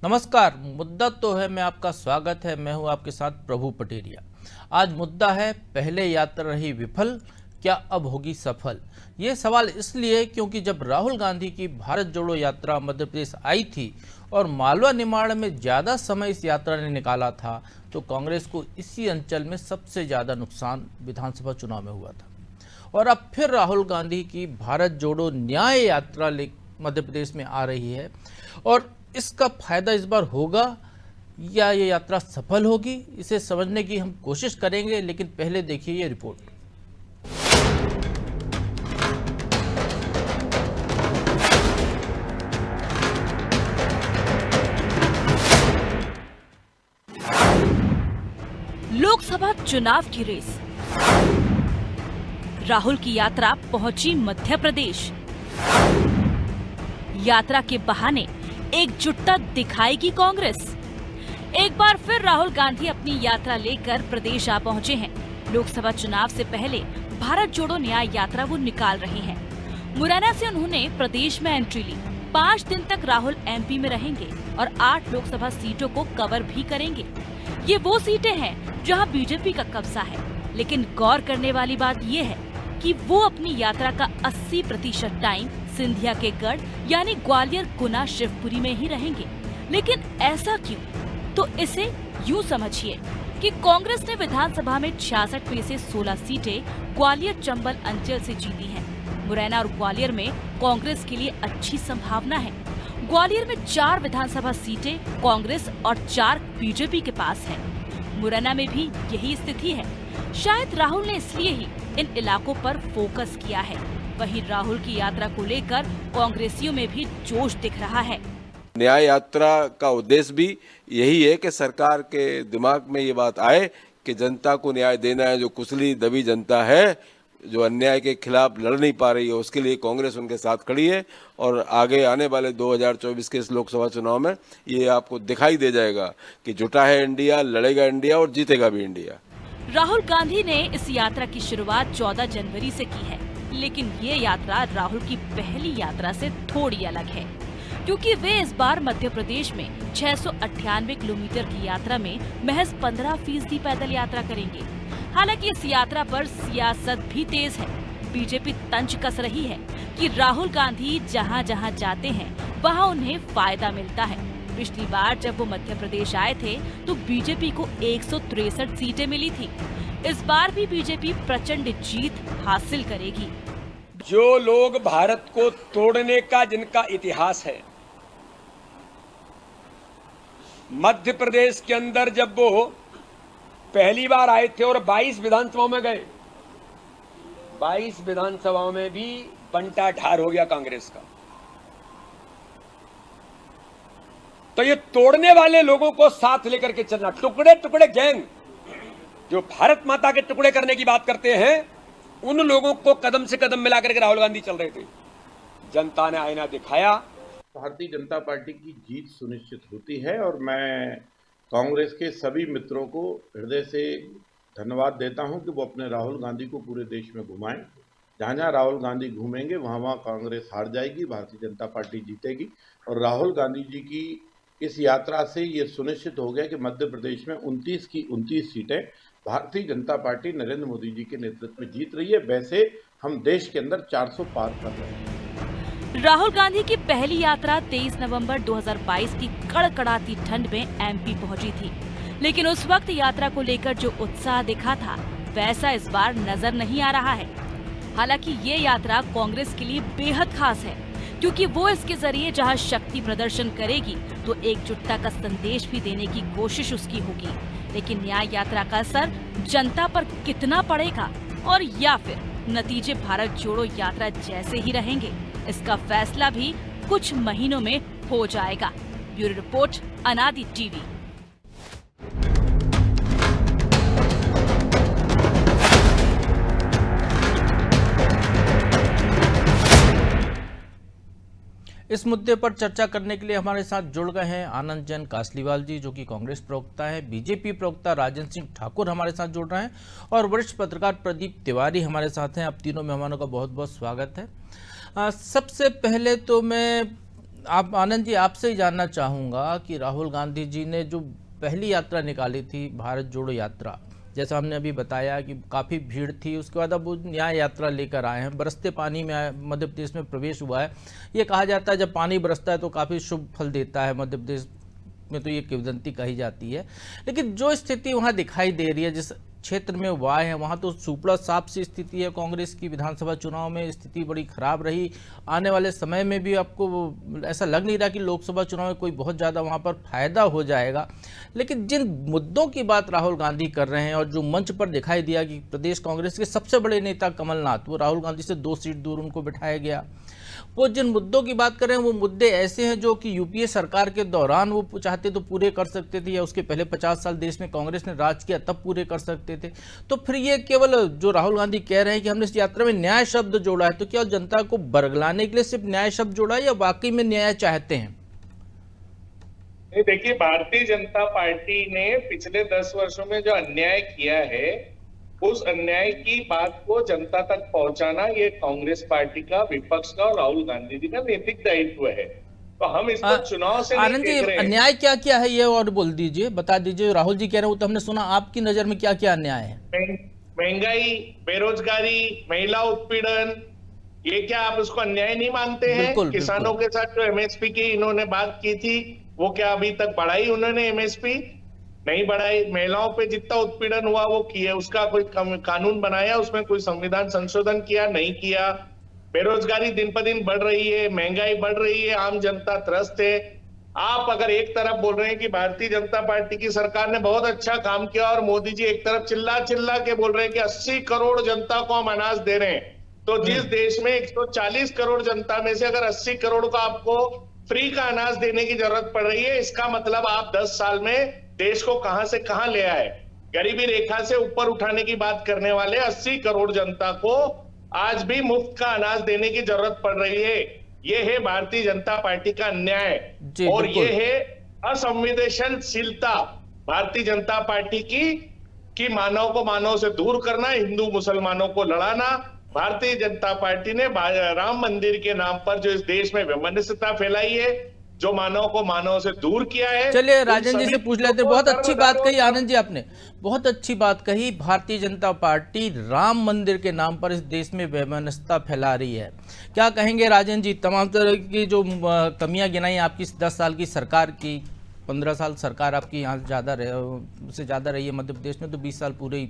नमस्कार। मुद्दा तो है मैं आपका स्वागत है। मैं हूं आपके साथ प्रभु पटेरिया। आज मुद्दा है पहले यात्रा रही विफल, क्या अब होगी सफल। ये सवाल इसलिए क्योंकि जब राहुल गांधी की भारत जोड़ो यात्रा मध्य प्रदेश आई थी और मालवा निमाड़ में ज़्यादा समय इस यात्रा ने निकाला था तो कांग्रेस को इसी अंचल में सबसे ज़्यादा नुकसान विधानसभा चुनाव में हुआ था। और अब फिर राहुल गांधी की भारत जोड़ो न्याय यात्रा मध्य प्रदेश में आ रही है और इसका फायदा इस बार होगा या ये यात्रा सफल होगी, इसे समझने की हम कोशिश करेंगे। लेकिन पहले देखिए ये रिपोर्ट। लोकसभा चुनाव की रेस, राहुल की यात्रा पहुंची मध्य प्रदेश। यात्रा के बहाने एकजुटता दिखाएगी कांग्रेस। एक बार फिर राहुल गांधी अपनी यात्रा लेकर प्रदेश आ पहुंचे हैं। लोकसभा चुनाव से पहले भारत जोड़ो न्याय यात्रा वो निकाल रहे हैं। मुरैना से उन्होंने प्रदेश में एंट्री ली। 5 दिन तक राहुल एमपी में रहेंगे और 8 लोकसभा सीटों को कवर भी करेंगे। ये वो सीटें हैं जहां बीजेपी का कब्जा है। लेकिन गौर करने वाली बात ये है कि वो अपनी यात्रा का 80% टाइम सिंधिया के गढ़ यानी ग्वालियर, गुना, शिवपुरी में ही रहेंगे। लेकिन ऐसा क्यों? तो इसे यूं समझिए कि कांग्रेस ने विधानसभा में 66 में से 16 सीटें ग्वालियर चंबल अंचल से जीती हैं। मुरैना और ग्वालियर में कांग्रेस के लिए अच्छी संभावना है। ग्वालियर में 4 विधानसभा सीटें कांग्रेस और 4 बीजेपी के पास है। मुरैना में भी यही स्थिति है। शायद राहुल ने इसलिए ही इन इलाकों पर फोकस किया है। वहीं राहुल की यात्रा को लेकर कांग्रेसियों में भी जोश दिख रहा है। न्याय यात्रा का उद्देश्य भी यही है कि सरकार के दिमाग में ये बात आए कि जनता को न्याय देना है। जो कुचली दबी जनता है, जो अन्याय के खिलाफ लड़ नहीं पा रही है, उसके लिए कांग्रेस उनके साथ खड़ी है। और आगे आने वाले 2024 के इस लोकसभा चुनाव में ये आपको दिखाई दे जाएगा कि जुटा है इंडिया, लड़ेगा इंडिया और जीतेगा भी इंडिया। राहुल गांधी ने इस यात्रा की शुरुआत 14 जनवरी से की है। लेकिन ये यात्रा राहुल की पहली यात्रा से थोड़ी अलग है, क्योंकि वे इस बार मध्य प्रदेश में 698 किलोमीटर की यात्रा में महज 15% पैदल यात्रा करेंगे। हालांकि इस यात्रा पर सियासत भी तेज है। बीजेपी तंज कस रही है कि राहुल गांधी जहां जहां जाते हैं वहां उन्हें फायदा मिलता है। पिछली बार जब वो मध्य प्रदेश आए थे तो बीजेपी को 163 सीटें मिली थी। इस बार भी बीजेपी प्रचंड जीत हासिल करेगी। जो लोग भारत को तोड़ने का जिनका इतिहास है, मध्य प्रदेश के अंदर जब वो पहली बार आए थे और 22 विधानसभाओं में गए, 22 विधानसभाओं में भी बंटा ढार हो गया कांग्रेस का। तो ये तोड़ने वाले लोगों को साथ लेकर के चलना, टुकड़े टुकड़े गैंग जो भारत माता के टुकड़े करने की बात करते हैं, उन लोगों को कदम से कदम मिलाकर के राहुल गांधी चल रहे थे। जनता ने आईना दिखाया। भारतीय जनता पार्टी की जीत सुनिश्चित होती है और मैं कांग्रेस के सभी मित्रों को हृदय से धन्यवाद देता हूं कि वो अपने राहुल गांधी को पूरे देश में घुमाएं। जहां जहां राहुल गांधी घूमेंगे वहां वहां कांग्रेस हार जाएगी, भारतीय जनता पार्टी जीतेगी। और राहुल गांधी जी की इस यात्रा से ये सुनिश्चित हो गया कि मध्य प्रदेश में 29 की 29 सीटें भारतीय जनता पार्टी नरेंद्र मोदी जी के नेतृत्व में जीत रही है। वैसे हम देश के अंदर 400 पार कर रहे हैं। राहुल गांधी की पहली यात्रा 23 नवंबर 2022 की कड़कड़ाती ठंड में एमपी पहुंची थी। लेकिन उस वक्त यात्रा को लेकर जो उत्साह दिखा था वैसा इस बार नजर नहीं आ रहा है। हालांकि ये यात्रा कांग्रेस के लिए बेहद खास है, क्योंकि वो इसके जरिए जहां शक्ति प्रदर्शन करेगी तो एकजुटता का संदेश भी देने की कोशिश उसकी होगी। लेकिन न्याय यात्रा का असर जनता पर कितना पड़ेगा और या फिर नतीजे भारत जोड़ो यात्रा जैसे ही रहेंगे, इसका फैसला भी कुछ महीनों में हो जाएगा। ब्यूरो रिपोर्ट, अनादि टीवी। इस मुद्दे पर चर्चा करने के लिए हमारे साथ जुड़ गए हैं आनंद जैन कासलीवाल जी, जो कि कांग्रेस प्रवक्ता है। बीजेपी प्रवक्ता राजेंद्र सिंह ठाकुर हमारे साथ जुड़ रहे हैं और वरिष्ठ पत्रकार प्रदीप तिवारी हमारे साथ हैं। आप तीनों मेहमानों का बहुत बहुत स्वागत है। सबसे पहले तो मैं आप आनंद जी, आपसे ही जानना चाहूँगा कि राहुल गांधी जी ने जो पहली यात्रा निकाली थी, भारत जोड़ो यात्रा, जैसा हमने अभी बताया कि काफ़ी भीड़ थी, उसके बाद अब वो न्याय यात्रा लेकर आए हैं, बरसते पानी में मध्य प्रदेश में प्रवेश हुआ है। ये कहा जाता है जब पानी बरसता है तो काफ़ी शुभ फल देता है, मध्य प्रदेश में तो ये किंवदंती कही जाती है। लेकिन जो स्थिति वहाँ दिखाई दे रही है, जिस क्षेत्र में वो आए हैं, वहाँ तो सुपड़ा साफ सी स्थिति है। कांग्रेस की विधानसभा चुनाव में स्थिति बड़ी खराब रही। आने वाले समय में भी आपको ऐसा लग नहीं रहा कि लोकसभा चुनाव में कोई बहुत ज़्यादा वहाँ पर फायदा हो जाएगा। लेकिन जिन मुद्दों की बात राहुल गांधी कर रहे हैं और जो मंच पर दिखाई दिया कि प्रदेश कांग्रेस के सबसे बड़े नेता कमलनाथ, वो राहुल गांधी से 2 सीट दूर उनको बिठाया गया, वो जिन मुद्दों की बात कर रहे हैं वो मुद्दे ऐसे हैं जो कि यूपीए सरकार के दौरान वो चाहते तो पूरे कर सकते थे, या उसके पहले 50 साल देश में कांग्रेस ने राज किया तब पूरे कर सकते थे। तो फिर ये केवल जो राहुल गांधी कह रहे हैं कि हमने इस यात्रा में न्याय शब्द जोड़ा है, तो क्या जनता को बरगलाने के लिए सिर्फ न्याय शब्द जोड़ा है या वाकई में न्याय चाहते हैं? देखिए, भारतीय जनता पार्टी ने पिछले 10 वर्षों में जो अन्याय किया है, उस अन्याय की बात को जनता तक पहुंचाना ये कांग्रेस पार्टी का, विपक्ष का और राहुल गांधी जी का नैतिक दायित्व है। तो हम इसको चुनाव से नहीं देख रहे हैं। अन्याय क्या क्या है ये और बोल दीजिए, बता दीजिए। राहुल जी कह रहे हो तो हमने सुना, आपकी नजर में क्या क्या अन्याय है? महंगाई, बेरोजगारी, महिला उत्पीड़न, ये क्या आप उसको अन्याय नहीं मानते हैं? किसानों के साथ जो एमएसपी की इन्होंने बात की थी, वो क्या अभी तक बढ़ाई उन्होंने? एमएसपी नहीं बढ़ाई। महिलाओं पे जितना उत्पीड़न हुआ वो किया, उसका कोई कानून बनाया, उसमें कोई संविधान संशोधन किया? नहीं किया। बेरोजगारी दिन पर दिन बढ़ रही है, महंगाई बढ़ रही है, आम जनता त्रस्त है। आप अगर एक तरफ बोल रहे हैं कि भारतीय जनता पार्टी की सरकार ने बहुत अच्छा काम किया और मोदी जी एक तरफ चिल्ला चिल्ला के बोल रहे हैं कि 80 करोड़ जनता को हम अनाज दे रहे हैं, तो जिस देश में 140 करोड़ जनता में से अगर 80 करोड़ को आपको फ्री का अनाज देने की जरूरत पड़ रही है, इसका मतलब आप 10 साल में देश को कहां से कहां ले आए। गरीबी रेखा से ऊपर उठाने की बात करने वाले 80 करोड़ जनता को आज भी मुफ्त का अनाज देने की जरूरत पड़ रही है। ये है भारतीय जनता पार्टी का अन्याय और ये है असंवेदनशीलता भारतीय जनता पार्टी की मानव को मानव से दूर करना, हिंदू मुसलमानों को लड़ाना। भारतीय जनता पार्टी ने राम मंदिर के नाम पर जो इस देश में वैमनस्यता फैलाई है, जो मानव को मानव से दूर किया है। चलिए राजन जी से पूछ लेते हैं। बहुत अच्छी बात कही आनंद जी, आपने बहुत अच्छी बात कही। भारतीय जनता पार्टी राम मंदिर के नाम पर इस देश में वैमनस्यता फैला रही है। क्या कहेंगे राजन जी? तमाम तरह की जो कमियां गिनाई आपकी 10 साल की सरकार की, 15 साल सरकार आपकी यहाँ ज़्यादा रही है मध्य प्रदेश में, तो 20 साल पूरे ही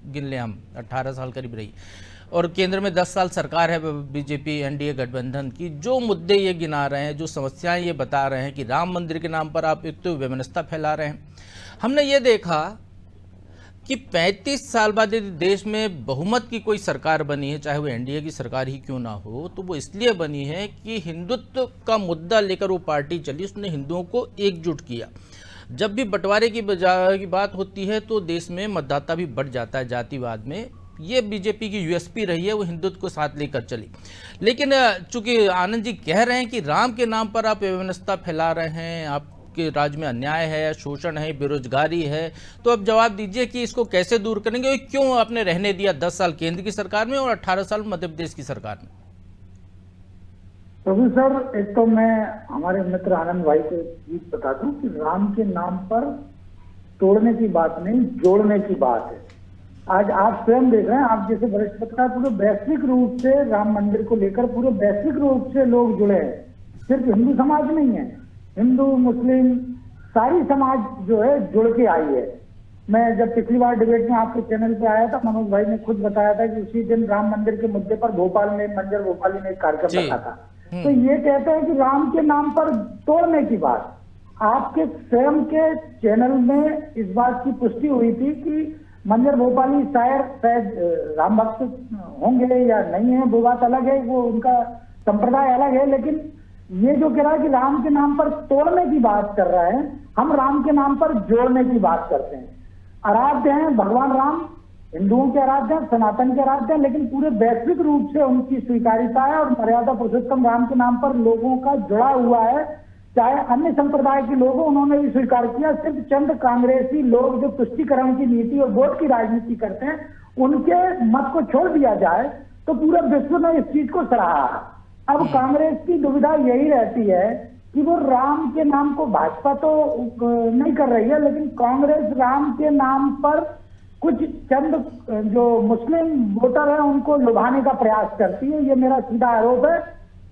गिन लें हम, 18 साल करीब रही, और केंद्र में 10 साल सरकार है बीजेपी एनडीए गठबंधन की। जो मुद्दे ये गिना रहे हैं, जो समस्याएं ये बता रहे हैं कि राम मंदिर के नाम पर आप एक तो वैमनस्यता फैला रहे हैं। हमने ये देखा कि 35 साल बाद यदि देश में बहुमत की कोई सरकार बनी है, चाहे वो एनडीए की सरकार ही क्यों ना हो, तो वो इसलिए बनी है कि हिंदुत्व का मुद्दा लेकर वो पार्टी चली, उसने हिंदुओं को एकजुट किया। जब भी बंटवारे की बात होती है तो देश में मतदाता भी बढ़ जाता है जातिवाद में। ये बीजेपी की यूएसपी रही है, वो हिंदुत्व को साथ लेकर चली। लेकिन चूंकि आनंद जी कह रहे हैं कि राम के नाम पर आप व्यवस्था फैला रहे हैं, आपके राज्य में अन्याय है, शोषण है, बेरोजगारी है, तो अब जवाब दीजिए कि इसको कैसे दूर करेंगे और क्यों आपने रहने दिया 10 साल केंद्र की सरकार में और 18 साल मध्य प्रदेश की सरकार में? प्रभु सर, एक तो मैं हमारे मित्र आनंद भाई को चीज बता दूं कि राम के नाम पर तोड़ने की बात नहीं, जोड़ने की बात है। आज आप स्वयं देख रहे हैं, आप जैसे वरिष्ठ पत्रकार, पूरे वैश्विक रूप से राम मंदिर को लेकर पूरे वैश्विक रूप से लोग जुड़े हैं। सिर्फ हिंदू समाज नहीं है, हिंदू मुस्लिम सारी समाज जो है जुड़ के आई है। मैं जब पिछली बार डिबेट में आपके चैनल पे आया था, मनोज भाई ने खुद बताया था कि उसी दिन राम मंदिर के मुद्दे पर मंजर भोपाली ने एक कार्यक्रम रखा था। तो ये कहते हैं कि राम के नाम पर तोड़ने की बात, आपके स्वयं के चैनल में इस बात की पुष्टि हुई थी कि मंजर भोपाली शायद राम भक्त होंगे या नहीं है, वो बात अलग है, वो उनका संप्रदाय अलग है। लेकिन ये जो कह रहा है कि राम के नाम पर तोड़ने की बात कर रहा है, हम राम के नाम पर जोड़ने की बात करते हैं। आराध्य हैं भगवान राम, हिंदुओं के आराध्य, सनातन के आराध्य, लेकिन पूरे वैश्विक रूप से उनकी स्वीकारिता है और मर्यादा पुरुषोत्तम राम के नाम पर लोगों का जुड़ा हुआ है। चाहे अन्य संप्रदाय के लोग, उन्होंने भी स्वीकार किया। सिर्फ चंद कांग्रेसी लोग जो तुष्टीकरण की नीति और वोट की राजनीति करते हैं, उनके मत को छोड़ दिया जाए तो पूरे विश्व में इस चीज को सराहा। अब कांग्रेस की दुविधा यही रहती है कि वो राम के नाम को, भाजपा तो नहीं कर रही है, लेकिन कांग्रेस राम के नाम पर कुछ चंद जो मुस्लिम वोटर है उनको लुभाने का प्रयास करती है। ये मेरा सीधा आरोप है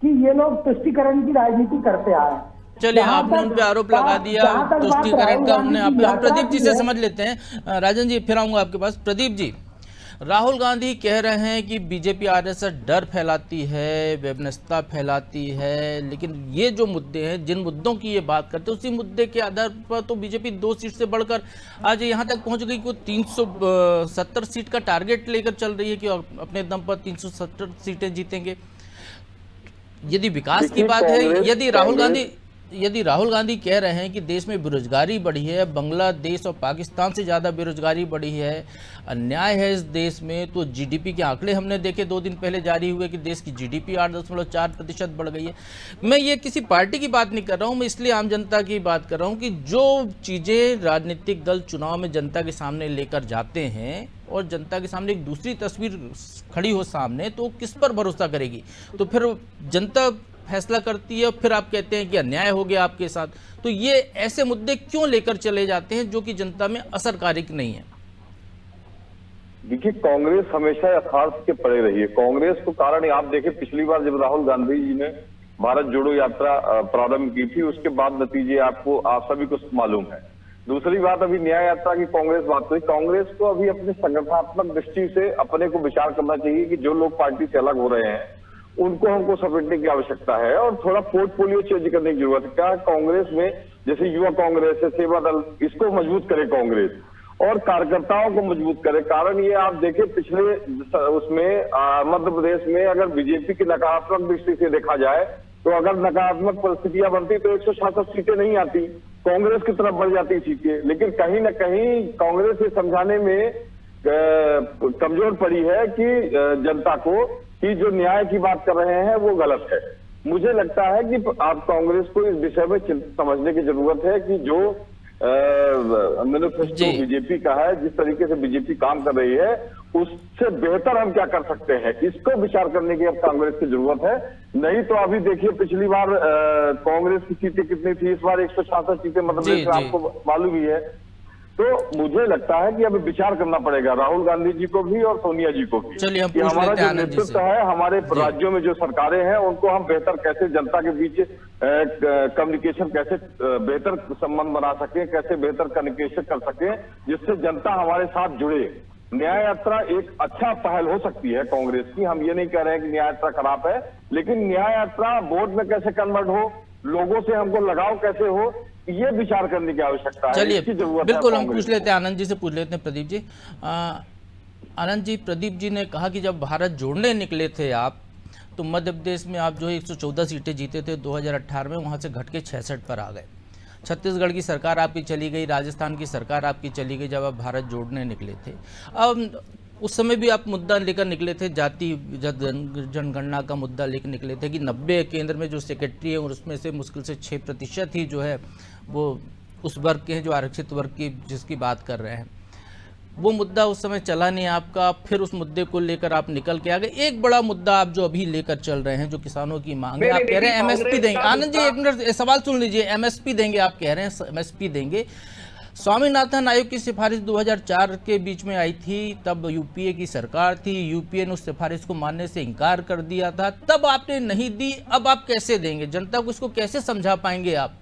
कि ये लोग तुष्टीकरण की राजनीति करते आए हैं। चलिए, आपने उन पे आरोप लगा दिया तुष्टीकरण का। हम प्रदीप जी से समझ लेते हैं। राजन जी, फिर आऊंगा आपके पास। प्रदीप जी, राहुल गांधी कह रहे हैं कि बीजेपी आरएसएस डर फैलाती है, वैमनस्यता फैलाती है, लेकिन ये जो मुद्दे हैं, जिन मुद्दों की ये बात करते हैं, उसी मुद्दे के आधार पर तो बीजेपी 2 सीट से बढ़कर आज यहाँ तक पहुँच गई कि 370 सीट का टारगेट लेकर चल रही है कि अपने दम पर 370 सीटें जीतेंगे। यदि विकास की बात है, यदि राहुल गांधी कह रहे हैं कि देश में बेरोजगारी बढ़ी है, बांग्लादेश और पाकिस्तान से ज़्यादा बेरोजगारी बढ़ी है, अन्याय है इस देश में, तो जीडीपी के आंकड़े हमने देखे 2 दिन पहले जारी हुए कि देश की जीडीपी 8.4% बढ़ गई है। मैं ये किसी पार्टी की बात नहीं कर रहा हूँ, मैं इसलिए आम जनता की बात कर रहा हूँ कि जो चीज़ें राजनीतिक दल चुनाव में जनता के सामने लेकर जाते हैं और जनता के सामने एक दूसरी तस्वीर खड़ी हो सामने, तो किस पर भरोसा करेगी? तो फिर जनता फैसला करती है, फिर आप कहते हैं कि अन्याय हो गया आपके साथ। तो ये ऐसे मुद्दे क्यों लेकर चले जाते हैं जो कि जनता में असरकारिक नहीं है? देखिए, कांग्रेस हमेशा यथार्थ के परे रही है। कांग्रेस को कारण आप देखें, पिछली बार जब राहुल गांधी जी ने भारत जोड़ो यात्रा प्रारंभ की थी, उसके बाद नतीजे आपको आप सभी को मालूम है। दूसरी बात, अभी न्याय यात्रा की कांग्रेस बात हुई। कांग्रेस को अभी अपनी संगठनात्मक दृष्टि से अपने को विचार करना चाहिए कि जो लोग पार्टी से अलग हो रहे हैं उनको हमको समेटने की आवश्यकता है और थोड़ा पोर्टफोलियो चेंज करने की जरूरत है। क्या कांग्रेस में जैसे युवा कांग्रेस है, सेवा दल, इसको मजबूत करे कांग्रेस और कार्यकर्ताओं को मजबूत करे। कारण ये आप देखें, पिछले उसमें मध्य प्रदेश में अगर बीजेपी की नकारात्मक दृष्टि से देखा जाए तो अगर नकारात्मक परिस्थितियां बनती तो 166 सीटें नहीं आती, कांग्रेस की तरफ बढ़ जाती सीटें। लेकिन कहीं न कहीं कांग्रेस ये समझाने में कमजोर पड़ी है कि जनता को कि जो न्याय की बात कर रहे हैं वो गलत है। मुझे लगता है कि आप कांग्रेस को इस विषय में समझने की जरूरत है कि जो मैनिफेस्टो बीजेपी का है, जिस तरीके से बीजेपी काम कर रही है, उससे बेहतर हम क्या कर सकते हैं, इसको विचार करने की अब कांग्रेस की जरूरत है। नहीं तो अभी देखिए, पिछली बार कांग्रेस की सीटें कितनी थी, इस बार 166 सीटें, मतलब आपको मालूम ही है। तो मुझे लगता है कि अभी विचार करना पड़ेगा राहुल गांधी जी को भी और सोनिया जी को भी कि हमारा जो नेतृत्व है, हमारे राज्यों में जो सरकारें हैं, उनको हम बेहतर कैसे जनता के बीच कम्युनिकेशन, कैसे बेहतर संबंध बना सकें, कैसे बेहतर कम्युनिकेशन कर सकें जिससे जनता हमारे साथ जुड़े। न्याय यात्रा एक अच्छा पहल हो सकती है कांग्रेस की। हम ये नहीं कह रहे हैं कि न्याय यात्रा खराब है, लेकिन न्याय यात्रा वोट में कैसे कन्वर्ट हो, लोगों से हमको लगाव कैसे हो, ये विचार करने की आवश्यकता है। चलिए, बिल्कुल हम पूछ लेते हैं, आनंद जी से पूछ लेते हैं। प्रदीप जी, आनंद जी, प्रदीप जी ने कहा कि जब भारत जोड़ने निकले थे आप, तो मध्य प्रदेश में आप जो है 114 सीटें जीते थे 2018 में, वहां से घट के 66 पर आ गए। छत्तीसगढ़ की सरकार आपकी चली गई, राजस्थान की सरकार आपकी चली गई जब आप भारत जोड़ने निकले थे। अब उस समय भी आप मुद्दा लेकर निकले थे, जाति जनगणना का मुद्दा लेकर निकले थे कि 90 केंद्र में जो सेक्रेटरी है उसमें से मुश्किल से 6% ही जो है वो उस वर्ग के हैं, जो आरक्षित वर्ग की जिसकी बात कर रहे हैं। वो मुद्दा उस समय चला नहीं आपका, फिर उस मुद्दे को लेकर आप निकल के आ गए। एक बड़ा मुद्दा आप जो अभी लेकर चल रहे हैं, जो किसानों की मांग है, आप कह रहे हैं एमएसपी देंगे। आनंद जी, एक मिनट सवाल सुन लीजिए। एमएसपी देंगे, आप कह रहे हैं एमएसपी देंगे। स्वामीनाथन आयोग की सिफारिश 2004 के बीच में आई थी, तब यूपीए की सरकार थी, यूपीए ने उस सिफारिश को मानने से इनकार कर दिया था, तब आपने नहीं दी। अब आप कैसे देंगे जनता को, इसको कैसे समझा पाएंगे आप?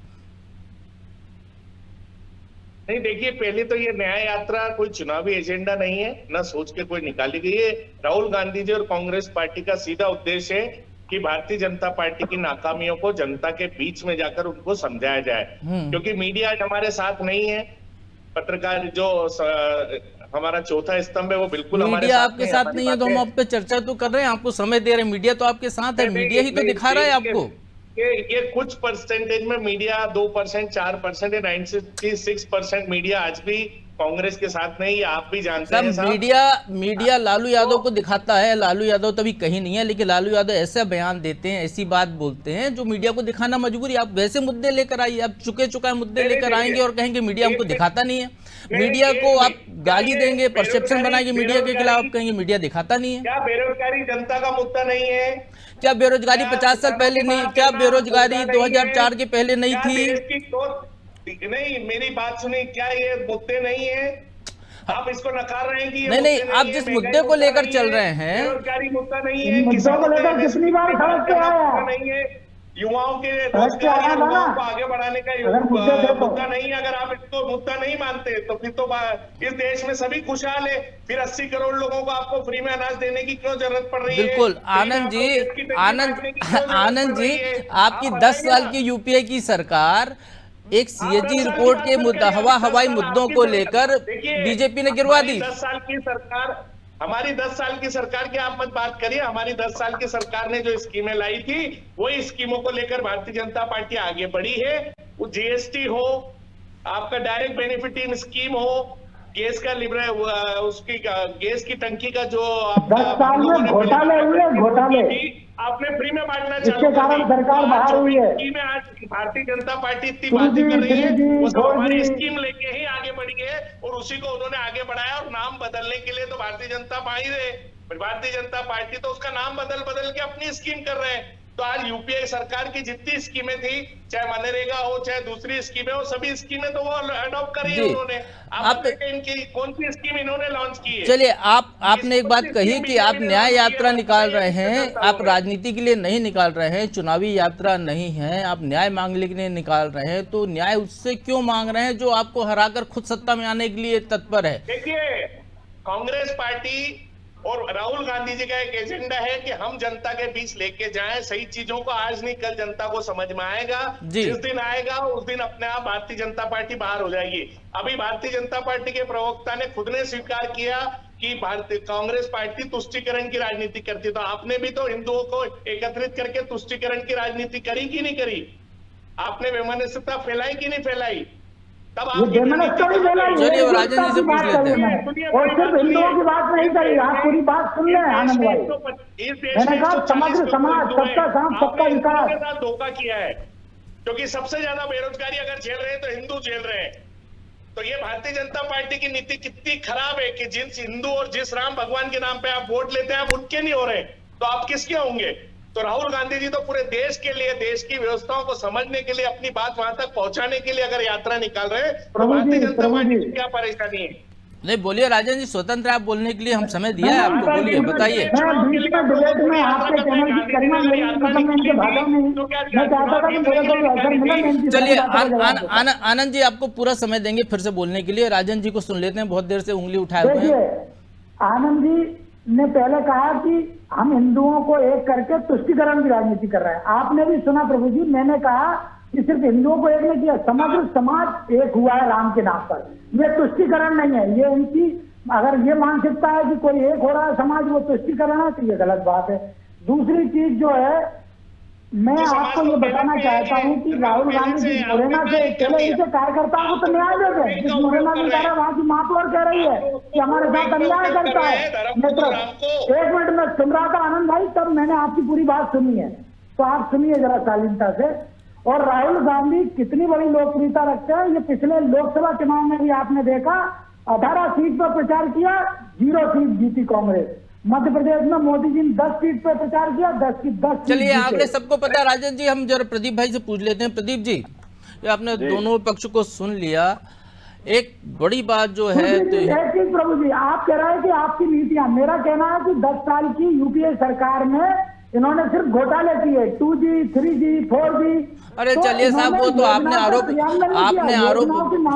नहीं, देखिए, पहले तो ये न्याय यात्रा कोई चुनावी एजेंडा नहीं है, ना सोच के कोई निकाली गई है। राहुल गांधी जी और कांग्रेस पार्टी का सीधा उद्देश्य है कि भारतीय जनता पार्टी की नाकामियों को जनता के बीच में जाकर उनको समझाया जाए, क्योंकि मीडिया आज हमारे साथ नहीं है। पत्रकार जो हमारा चौथा स्तंभ है वो बिल्कुल हमारे मीडिया आपके साथ नहीं है, तो हम आप पे चर्चा तो कर रहे हैं, आपको समय दे रहे हैं। मीडिया तो आपके साथ है, मीडिया ही तो दिखा रहा है आपको। ये कुछ परसेंटेज में मीडिया 2%, 4% या 96% मीडिया आज भी कांग्रेस के साथ नहीं, आप भी जानते हैं सब साहब। मीडिया लालू यादव को दिखाता है। लालू यादव तभी कहीं नहीं है, लेकिन लालू यादव ऐसा बयान देते हैं, ऐसी बात बोलते हैं जो मीडिया को दिखाना मजबूरी। आप वैसे मुद्दे लेकर आइए, आप चुके मुद्दे लेकर आएंगे और कहेंगे मीडिया हमको दिखाता नहीं है। मीडिया को आप गाली देंगे, परसेप्शन बनाएंगे मीडिया के खिलाफ, कहेंगे मीडिया दिखाता नहीं है। क्या बेरोजगारी जनता का मुद्दा नहीं है? क्या बेरोजगारी 50 साल पहले नहीं, क्या बेरोजगारी 2004 के पहले नहीं थी? नहीं, मेरी बात सुनिए, क्या ये मुद्दे नहीं है? आप इसको नकार रहे हैं कि ये नहीं, आप जिस मुद्दे को लेकर चल रहे हैं, बेरोजगारी मुद्दा नहीं है, मुद्दों को लेकर कितनी बार खड़क पे आया नहीं है, युवाओं के आया था ना? को आगे बढ़ाने का अगर मुद्दे थे तो। मुद्दा नहीं है। अगर आप इसको मुद्दा नहीं मानते तो फिर तो इस देश में सभी खुशहाल है। फिर 80 करोड़ लोगों को आपको फ्री में अनाज देने की क्यों जरूरत पड़ रही है? बिल्कुल आनंद जी, आपकी 10 साल की यूपीए की सरकार एक सीएजी रिपोर्ट के मुद्दा, हवाई मुद्दों को लेकर बीजेपी ने गिरवा दी। 10 साल की सरकार, हमारी 10 साल की सरकार की आप मत बात करिए। हमारी 10 साल की सरकार ने जो स्कीमें लाई थी, वही स्कीमों को लेकर भारतीय जनता पार्टी आगे बढ़ी है। वो जीएसटी हो, आपका डायरेक्ट बेनिफिट स्कीम हो, गैस का उसकी गैस की टंकी का जो 10 साल में घोटाले हुए, घोटाले आपने फ्री में बांटना इसके कारण सरकार बाहर हुई है। स्कीमें आज भारतीय जनता पार्टी इतनी बातें कर रही है, उसको हमारी स्कीम लेके ही आगे बढ़ी है और उसी को उन्होंने आगे बढ़ाया। और नाम बदलने के लिए तो भारतीय जनता भारतीय जनता पार्टी तो उसका नाम बदल के अपनी स्कीम कर रहे हैं। तो आज यूपीए सरकार की जितनी स्कीमें थी, चाहे मनरेगा हो चाहे दूसरी स्कीमें हो, सभी स्कीमें तो वो अडॉप्ट करी है उन्होंने। आप इनकी कौन सी स्कीम इन्होंने लॉन्च की है? चलिए, आपने एक बात कही कि आप न्याय यात्रा निकाल रहे हैं, आप राजनीति के लिए नहीं निकाल रहे हैं, चुनावी यात्रा नहीं है, आप न्याय मांगने के लिए निकाल रहे हैं। तो न्याय उससे क्यों मांग रहे हैं जो आपको हराकर खुद सत्ता में आने के लिए तत्पर है? देखिए, कांग्रेस पार्टी और राहुल गांधी जी का एक एजेंडा है कि हम जनता के बीच लेके जाएं सही चीजों को। आज नहीं कल जनता को समझ में आएगा। जिस दिन आएगा उस दिन अपने आप भारतीय जनता पार्टी बाहर हो जाएगी। अभी भारतीय जनता पार्टी के प्रवक्ता ने खुद ने स्वीकार किया कि भारतीय कांग्रेस पार्टी तुष्टीकरण की राजनीति करती। तो आपने भी तो हिंदुओं को एकत्रित करके तुष्टीकरण की राजनीति करी कि नहीं करी? आपने वैमनस्यता फैलाई कि नहीं फैलाई? चलिए, वो राजन जी से पूछ लेते हैं। और सिर्फ हिंदुओं की बात नहीं करी, आप पूरी बात सुन लें आनंद भाई। मैंने कहा समग्र समाज, सबका साथ, सबका विकास। धोखा किया है, क्योंकि सबसे ज्यादा बेरोजगारी अगर झेल रहे हैं तो हिंदू झेल रहे हैं। तो ये भारतीय जनता पार्टी की नीति कितनी खराब है कि जिस हिंदू और जिस राम भगवान के नाम पे आप वोट लेते हैं, आप उनके नहीं हो रहे, तो आप किसके होंगे? तो राहुल गांधी जी तो पूरे देश के लिए, देश की व्यवस्थाओं को समझने के लिए, अपनी बात वहां तक पहुंचाने के लिए अगर यात्रा निकाल रहे हैं, तो भारतीय जनता पार्टी की क्या परेशानी है? नहीं, बोलिए राजन जी, स्वतंत्र आप बोलने के लिए, हम समय दिया है आपको, बोलिए, बताइए। चलिए, आनंद जी आपको पूरा समय देंगे फिर से बोलने के लिए। राजन जी को सुन लेते हैं, बहुत देर से उंगली उठाए हुए हैं। आनंद जी ने पहले कहा कि हम हिंदुओं को एक करके तुष्टीकरण की राजनीति कर रहे हैं। आपने भी सुना प्रभु जी, मैंने कहा कि सिर्फ हिंदुओं को एक नहीं किया, समग्र समाज एक हुआ है राम के नाम पर। ये तुष्टीकरण नहीं है, ये उनकी अगर ये मानसिकता है कि कोई एक हो रहा है समाज, वो तुष्टीकरण है, तो ये गलत बात है। दूसरी चीज जो है, मैं आपको ये बताना चाहता हूँ कि राहुल गांधी जी मुरैना से चले, इनके कार्यकर्ताओं को तो न्याय दे दें। जिस मुरैना में कह रहा है वहां की माँ और कह रही है कि हमारे साथ अन्याय करता है। मित्र, एक मिनट में सुन रहा था आनंद भाई, तब मैंने आपकी पूरी बात सुनी है, तो आप सुनिए जरा शालीनता से। और राहुल गांधी कितनी बड़ी लोकप्रियता रखते हैं, ये पिछले लोकसभा चुनाव में भी आपने देखा, 18 सीट पर प्रचार किया, 0 सीट जीती कांग्रेस। मध्य प्रदेश में मोदी जी ने 10 सीट पर प्रचार किया, 10 की 10। चलिए, आपने सबको पता। राजन जी, हम जरा प्रदीप भाई से पूछ लेते हैं। प्रदीप जी, ये आपने दोनों पक्ष को सुन लिया, एक बड़ी बात जो है तो एक चीज प्रभु जी, आप कह रहे हैं कि आपकी नीतियां, मेरा कहना है कि 10 साल की यूपीए सरकार में इन्होंने सिर्फ घोटाले किए, 2G, 3G, 4G। अरे चलिए साहब, वो तो आपने आरोप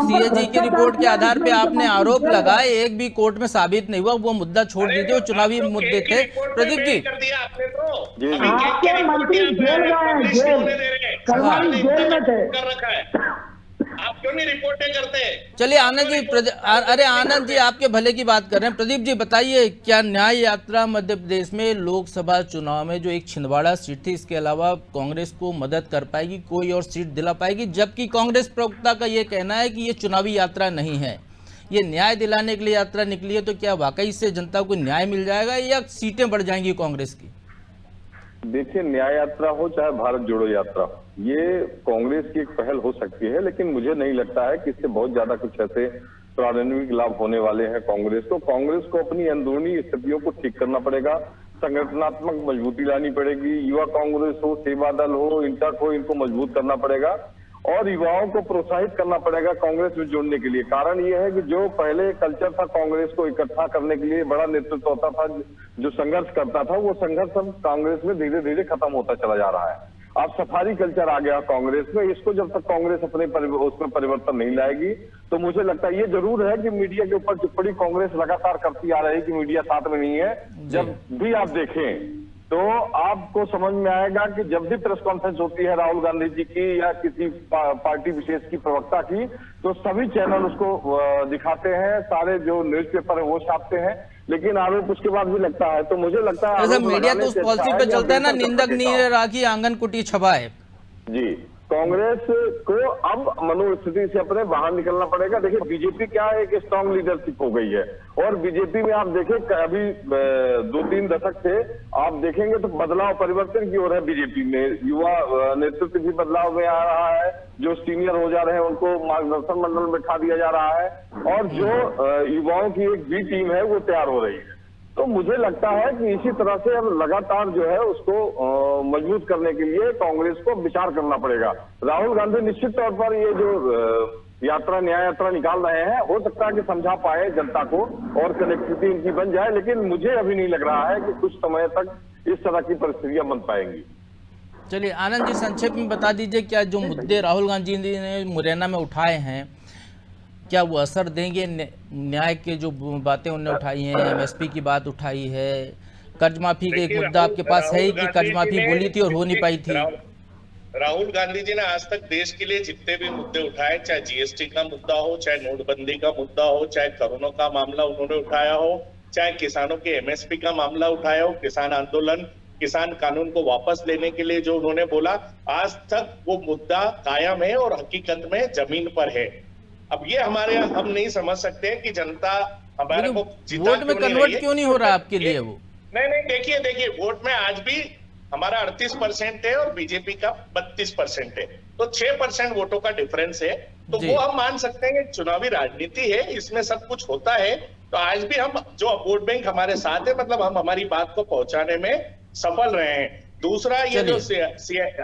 सीएजी की रिपोर्ट के आधार पे आपने आरोप लगाए, एक भी कोर्ट में साबित नहीं हुआ, वो मुद्दा छोड़ दीजिए, वो चुनावी मुद्दे थे। प्रदीप जी, आपके मंत्री जेल गए हैं, जेल में थे, आप क्यों नहीं रिपोर्टें करते? चलिए आनंद जी, अरे आनंद जी आपके भले की बात कर रहे हैं। प्रदीप जी बताइए, क्या न्याय यात्रा मध्य प्रदेश में लोकसभा चुनाव में जो एक छिंदवाड़ा सीट थी, इसके अलावा कांग्रेस को मदद कर पाएगी, कोई और सीट दिला पाएगी? जबकि कांग्रेस प्रवक्ता का ये कहना है कि ये चुनावी यात्रा नहीं है, ये न्याय दिलाने के लिए यात्रा निकली है, तो क्या वाकई से जनता को न्याय मिल जाएगा या सीटें बढ़ जाएंगी कांग्रेस की? देखिए, न्याय यात्रा हो चाहे भारत जोड़ो यात्रा हो, ये कांग्रेस की एक पहल हो सकती है, लेकिन मुझे नहीं लगता है कि इससे बहुत ज्यादा कुछ ऐसे प्रारंभिक लाभ होने वाले हैं कांग्रेस को। कांग्रेस को अपनी अंदरूनी स्थितियों को ठीक करना पड़ेगा, संगठनात्मक मजबूती लानी पड़ेगी। युवा कांग्रेस हो, सेवा दल हो, इंटक हो, इनको मजबूत करना पड़ेगा और युवाओं को प्रोत्साहित करना पड़ेगा कांग्रेस में जुड़ने के लिए। कारण ये है कि जो पहले कल्चर था कांग्रेस को इकट्ठा करने के लिए, बड़ा नेतृत्व होता था, जो संघर्ष करता था, वो संघर्ष अब कांग्रेस में धीरे धीरे खत्म होता चला जा रहा है। अब सफारी कल्चर आ गया कांग्रेस में। इसको जब तक कांग्रेस अपने उसमें परिवर्तन नहीं लाएगी, तो मुझे लगता है, ये जरूर है कि मीडिया के ऊपर टिप्पणी कांग्रेस लगातार करती आ रही है कि मीडिया साथ में नहीं है। जब भी आप देखें तो आपको समझ में आएगा कि जब भी प्रेस कॉन्फ्रेंस होती है राहुल गांधी जी की या किसी पार्टी विशेष की प्रवक्ता की, तो सभी चैनल उसको दिखाते हैं, सारे जो न्यूज़पेपर है वो छापते हैं, लेकिन आरोप उसके बाद भी लगता है। तो मुझे लगता है मीडिया तो उस पॉलिसी पे चलता है ना, निंदक नहीं राखी आंगन कुटी छबाए। जी, कांग्रेस को अब मनोस्थिति से अपने बाहर निकलना पड़ेगा। देखिए, बीजेपी क्या है, एक स्ट्रांग लीडरशिप हो गई है और बीजेपी में आप देखें अभी 2-3 दशक से आप देखेंगे तो बदलाव परिवर्तन की ओर है बीजेपी में। युवा नेतृत्व भी बदलाव में आ रहा है, जो सीनियर हो जा रहे हैं उनको मार्गदर्शन मंडल में बैठा दिया जा रहा है और जो युवाओं की एक बी टीम है वो तैयार हो रही है। तो मुझे लगता है कि इसी तरह से अब लगातार जो है उसको मजबूत करने के लिए कांग्रेस को विचार करना पड़ेगा। राहुल गांधी निश्चित तौर पर ये जो यात्रा, न्याय यात्रा निकाल रहे हैं, हो सकता है कि समझा पाए जनता को और कनेक्टिविटी इनकी बन जाए, लेकिन मुझे अभी नहीं लग रहा है कि कुछ समय तक इस तरह की परिस्थितियां बन पाएंगी। चलिए आनंद जी, संक्षेप में बता दीजिए, क्या जो मुद्दे राहुल गांधी ने मुरैना में उठाए हैं, क्या वो असर देंगे? न्याय के जो बातें उन्होंने उठाई हैं, एमएसपी की बात उठाई है, कर्ज माफी का एक मुद्दा आपके पास है कि कर्ज माफी बोली थी और हो नहीं पाई थी। राहुल गांधी जी ने आज तक देश के लिए जितने भी मुद्दे उठाए, चाहे जीएसटी का मुद्दा हो, चाहे नोटबंदी का मुद्दा हो, चाहे कोरोना का मामला उन्होंने उठाया हो, चाहे किसानों के एमएसपी का मामला उठाया हो, किसान आंदोलन, किसान कानून को वापस लेने के लिए जो उन्होंने बोला, आज तक वो मुद्दा कायम है और हकीकत में जमीन पर है। अब ये हम नहीं समझ सकते कि जनता हमारे को वोट में कन्वर्ट क्यों नहीं हो रहा आपके लिए वो? नहीं, देखिए वोट में आज भी हमारा 38% है और बीजेपी का 32% है, तो 6% वोटों का डिफरेंस है। तो वो हम मान सकते हैं कि चुनावी राजनीति है, इसमें सब कुछ होता है। तो आज भी हम जो वोट बैंक हमारे साथ है, मतलब हम हमारी बात को पहुंचाने में सफल रहे हैं। दूसरा, ये जो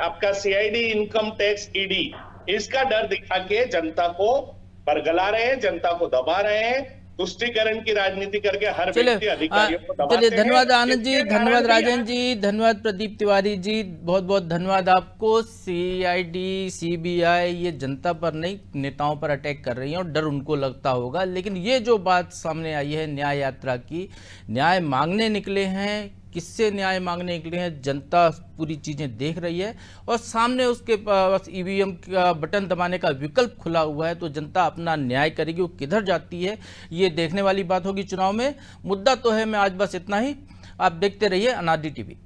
आपका सीआईडी, इनकम टैक्स, ईडी, इसका डर दिखा के जनता को बरगला रहे हैं, जनता को दबा रहे हैं, तुष्टीकरण की राजनीति करके हर व्यक्ति अधिकारियों को दबाते हैं। धन्यवाद आनंद जी, धन्यवाद राजन जी, धन्यवाद प्रदीप तिवारी जी, बहुत बहुत धन्यवाद आपको। सीआईडी, सीबीआई ये जनता पर नहीं, नेताओं पर अटैक कर रही हैं और डर उनको लगता होगा, लेकिन ये जो बात सामने आई है न्याय यात्रा की, न्याय मांगने निकले हैं, किससे न्याय मांगने निकले हैं, जनता पूरी चीज़ें देख रही है और सामने उसके पास ईवीएम का बटन दबाने का विकल्प खुला हुआ है, तो जनता अपना न्याय करेगी। वो किधर जाती है ये देखने वाली बात होगी चुनाव में। मुद्दा तो है, मैं आज बस इतना ही। आप देखते रहिए अनादि टीवी।